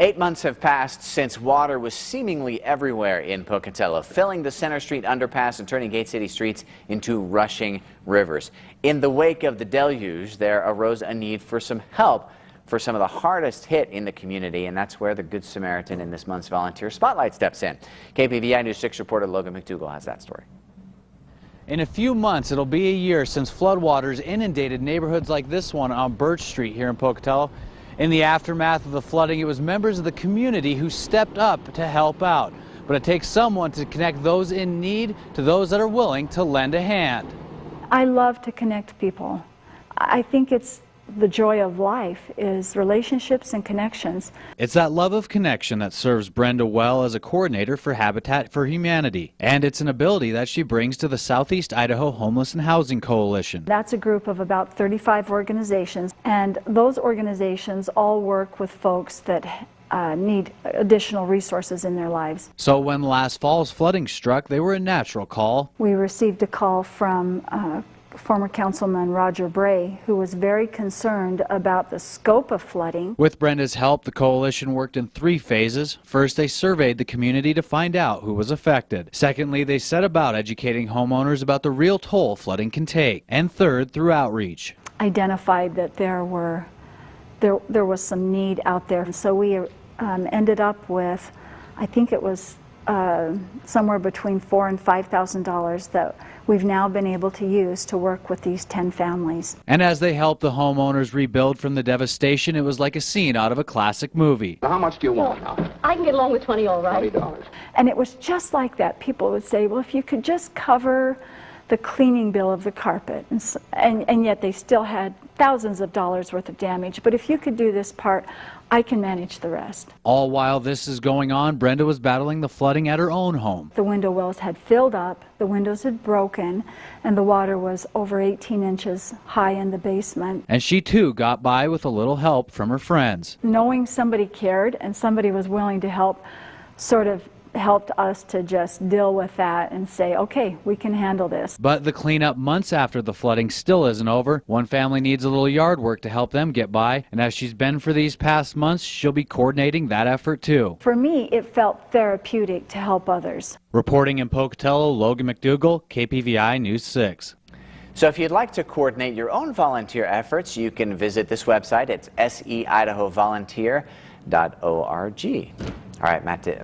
8 months have passed since water was seemingly everywhere in Pocatello, filling the Center Street underpass and turning Gate City streets into rushing rivers. In the wake of the deluge, there arose a need for some help for some of the hardest hit in the community, and that's where the Good Samaritan in this month's Volunteer Spotlight steps in. KPVI News 6 reporter Logan McDougall has that story. In a few months, it'll be a year since floodwaters inundated neighborhoods like this one on Birch Street here in Pocatello. In the aftermath of the flooding, it was members of the community who stepped up to help out. But it takes someone to connect those in need to those that are willing to lend a hand. I love to connect people. I think it's the joy of life is relationships and connections. It's that love of connection that serves Brenda well as a coordinator for Habitat for Humanity. And it's an ability that she brings to the Southeast Idaho Homeless and Housing Coalition. That's a group of about 35 organizations, and those organizations all work with folks that need additional resources in their lives. So when last fall's flooding struck, they were a natural call. We received a call from former Councilman Roger Bray, who was very concerned about the scope of flooding. With Brenda's help, the coalition worked in 3 phases. First, they surveyed the community to find out who was affected. Secondly, they set about educating homeowners about the real toll flooding can take. And third, through outreach. Identified that there was some need out there. And so we ended up with, I think it was somewhere between $4,000 and $5,000 that we've now been able to use to work with these 10 families. And as they helped the homeowners rebuild from the devastation, it was like a scene out of a classic movie. How much do you want now? I can get along with 20, all right. $20. And it was just like that. People would say, well, if you could just cover the cleaning bill of the carpet, and yet they still had thousands of dollars worth of damage. But if you could do this part, I can manage the rest. All while this is going on, Brenda was battling the flooding at her own home. The window wells had filled up, the windows had broken, and the water was over 18 inches high in the basement. And she too got by with a little help from her friends. Knowing somebody cared and somebody was willing to help sort of helped us to just deal with that and say, okay, we can handle this. But the cleanup months after the flooding still isn't over. One family needs a little yard work to help them get by, and as she's been for these past months, she'll be coordinating that effort too. For me, it felt therapeutic to help others. Reporting in Pocatello, Logan McDougall, KPVI News 6. So if you'd like to coordinate your own volunteer efforts, you can visit this website. It's seidahovolunteer.org. All right, Matt.